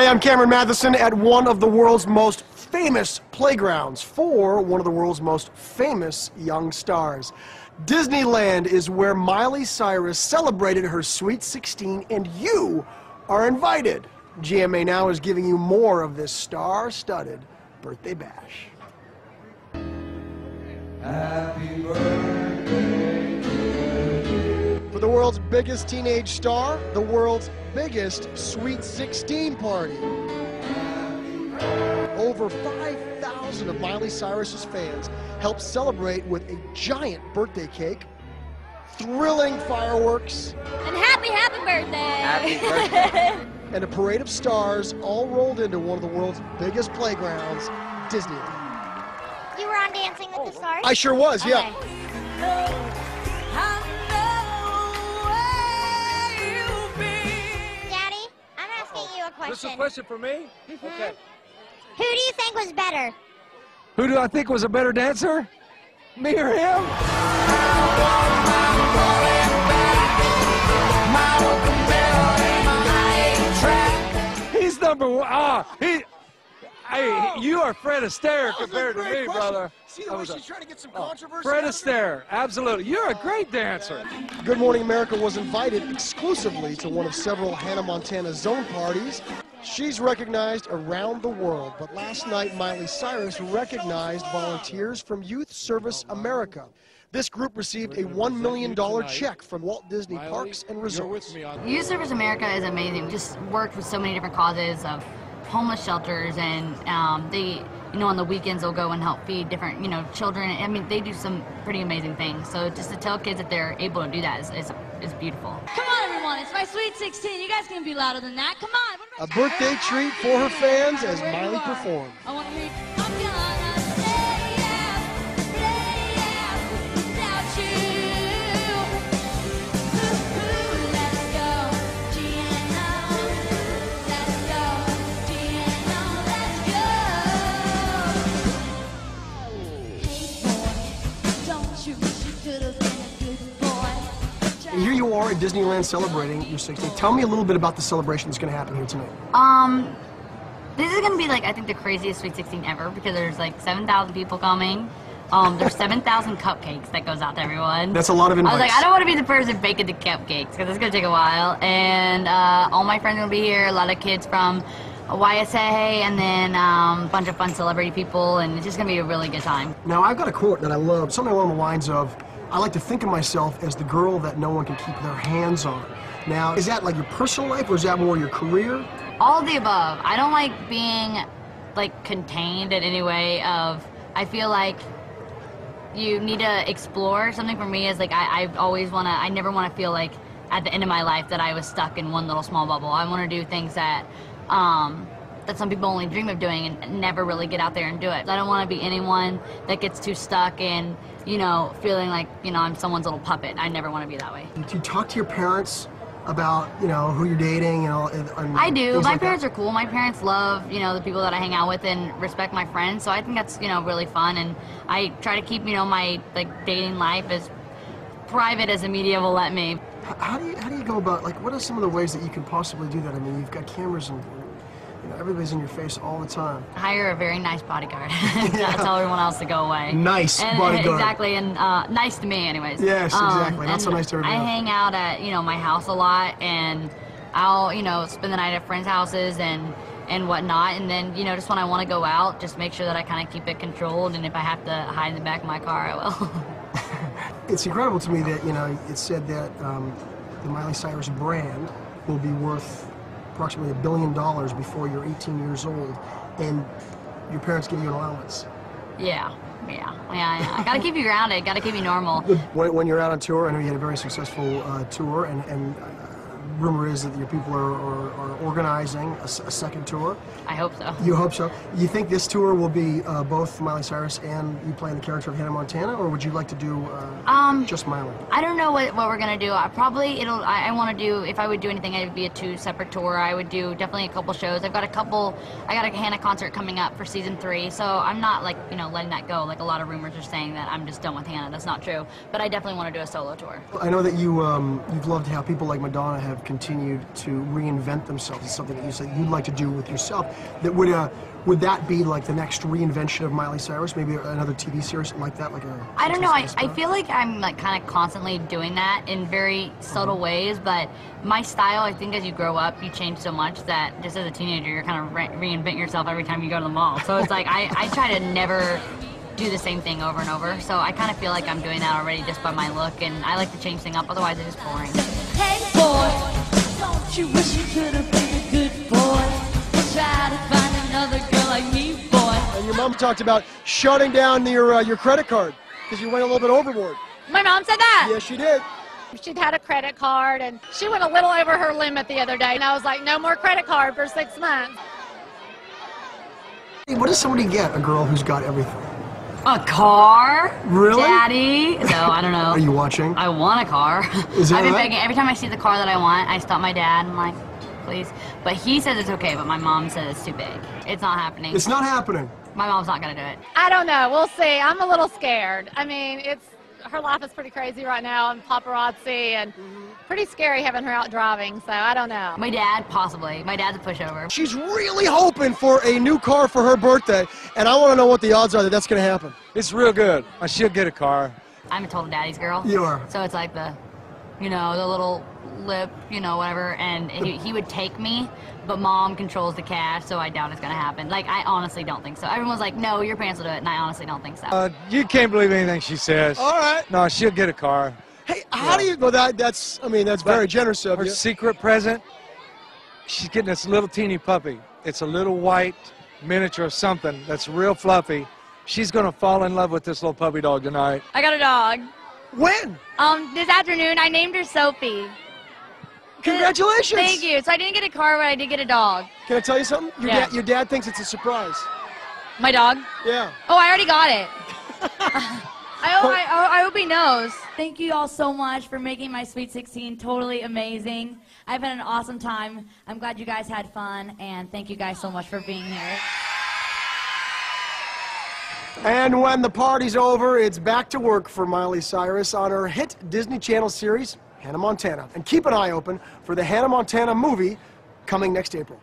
Hey, I'm Cameron Matheson at one of the world's most famous playgrounds for one of the world's most famous young stars. Disneyland is where Miley Cyrus celebrated her Sweet 16, and you are invited. GMA Now is giving you more of this star-studded birthday bash. Happy birthday to you. For the world's biggest teenage star, the world's biggest Sweet 16 party. Over 5,000 of Miley Cyrus's fans helped celebrate with a giant birthday cake, thrilling fireworks, and happy birthday! Happy birthday! and a parade of stars all rolled into one of the world's biggest playgrounds, Disneyland. You were on Dancing with the Stars? I sure was, yeah. Okay. Daddy, I'm asking you a question. This is a question for me? Mm-hmm. Okay. Who do you think was better? Who do I think was a better dancer? Me or him? He's number one. Hey, you are Fred Astaire compared to me, brother. See the way she's trying to get some controversy? Fred Astaire, absolutely. You're a great dancer. Good Morning America was invited exclusively to one of several Hannah Montana zone parties. She's recognized around the world, but last night Miley Cyrus recognized volunteers from Youth Service America. This group received a $1 million check from Walt Disney Parks and Resorts. Youth Service America is amazing. We just worked with so many different causes of homeless shelters, and they, on the weekends they'll go and help feed different, children. I mean, they do some pretty amazing things. So just to tell kids that they're able to do that is beautiful. Come on, everyone. It's my Sweet 16. You guys can be louder than that. Come on. A birthday treat for her fans as Miley performed. I want to hear I'm gonna stay out without you. Let's go, GNO. Let's go, GNO. Let's go. Hey, boy, don't you wish you could have been a good boy? And here you are at Disneyland celebrating your 16th. Tell me a little bit about the celebration that's going to happen here tonight. This is gonna be I think the craziest Sweet 16 ever, because there's 7,000 people coming. There's 7,000 cupcakes that goes out to everyone. That's a lot of invites. I was I don't want to be the person baking the cupcakes because it's gonna take a while. And all my friends are gonna be here. A lot of kids from YSA, and then a bunch of fun celebrity people, and it's just gonna be a really good time. Now, I've got a quote that I love, something along the lines of, I like to think of myself as the girl that no one can keep their hands on. Now, is that your personal life, or is that more your career? All of the above. I don't like being contained in any way of, I feel like you need to explore. Something for me is I never want to feel at the end of my life that I was stuck in one little small bubble. I want to do things that that some people only dream of doing and never really get out there and do it. I don't want to be anyone that gets too stuck in, feeling I'm someone's little puppet. I never want to be that way. Do you talk to your parents about, who you're dating, and I do. My parents are cool. My parents love, the people that I hang out with and respect my friends. So I think that's, really fun. And I try to keep, my dating life as private as the media will let me. How do you go about, what are some of the ways that you could possibly do that? I mean, you've got cameras and everybody's in your face all the time. Hire a very nice bodyguard. Tell everyone else to go away. Nice bodyguard. Exactly, and nice to me anyways. Yes, exactly. Not so nice to everybody I else. hang out at, my house a lot, and I'll, spend the night at friends' houses and whatnot, and then, just when I want to go out, just make sure that I kind of keep it controlled, and if I have to hide in the back of my car, I will. It's incredible to me that, it's said that the Miley Cyrus brand will be worth approximately $1 billion before you're 18 years old, and your parents give you an allowance. Yeah. Gotta keep you grounded, gotta keep you normal. When you're out on tour, I know you had a very successful tour, and rumor is that your people are organizing a second tour. I hope so. You hope so. You think this tour will be both Miley Cyrus and you playing the character of Hannah Montana, or would you like to do just Miley? I don't know what we're gonna do. I want to do, if I would do anything, it would be a 2 separate tour. I would do definitely a couple shows. I got a Hannah concert coming up for season 3, so I'm not letting that go. A lot of rumors are saying that I'm just done with Hannah. That's not true. But I definitely want to do a solo tour. I know that you've loved how people like Madonna have continued to reinvent themselves. It's something that you said you'd like to do with yourself. That would that be like the next reinvention of Miley Cyrus? Maybe another TV series like that, like a. I don't know. I feel like I'm like kind of constantly doing that in very subtle ways, but my style, I think, as you grow up, you change so much that just as a teenager, you're kind of reinvent yourself every time you go to the mall. So it's like I try to never do the same thing over and over. So I kind of feel like I'm doing that already just by my look, and I like to change things up. Otherwise, it's just boring. Hey boy, don't you wish you could have been a good boy? Try to find another girl like me, boy. And your mom talked about shutting down your credit card because you went a little bit overboard. My mom said that. Yes, she did. She'd had a credit card, and she went a little over her limit the other day, and I was like, no more credit card for 6 months. Hey, what does somebody get, a girl who's got everything? A car? Really? Daddy? No, I don't know. Are you watching? I want a car. Is that I've been right? begging. Every time I see the car that I want, I stop my dad and I'm like, please. But he says it's okay, but my mom says it's too big. It's not happening. It's not happening. My mom's not going to do it. I don't know. We'll see. I'm a little scared. I mean, her life is pretty crazy right now, and paparazzi, and pretty scary having her out driving, so I don't know. My dad, possibly. My dad's a pushover. She's really hoping for a new car for her birthday, and I want to know what the odds are that that's going to happen. It's real good. She'll get a car. I'm a total daddy's girl. You are. So it's like the little lip, whatever, and he would take me, but mom controls the cash, so I doubt it's going to happen. Like, I honestly don't think so. Everyone's like, no, your parents will do it, and I honestly don't think so. You can't believe anything she says. All right. No, she'll get a car. Hey, how do you? Well, that's very generous of Her you. secret present, she's getting this little teeny puppy. It's a little white miniature of something that's real fluffy. She's going to fall in love with this little puppy dog tonight. I got a dog. When? This afternoon, I named her Sophie. Congratulations. Thank you. So I didn't get a car, but I did get a dog. Can I tell you something? Yeah. Your dad thinks it's a surprise. My dog? Yeah. Oh, I already got it. I hope he knows. Thank you all so much for making my Sweet 16 totally amazing. I've had an awesome time. I'm glad you guys had fun, and thank you guys so much for being here. And when the party's over, it's back to work for Miley Cyrus on her hit Disney Channel series, Hannah Montana. And keep an eye open for the Hannah Montana movie coming next April.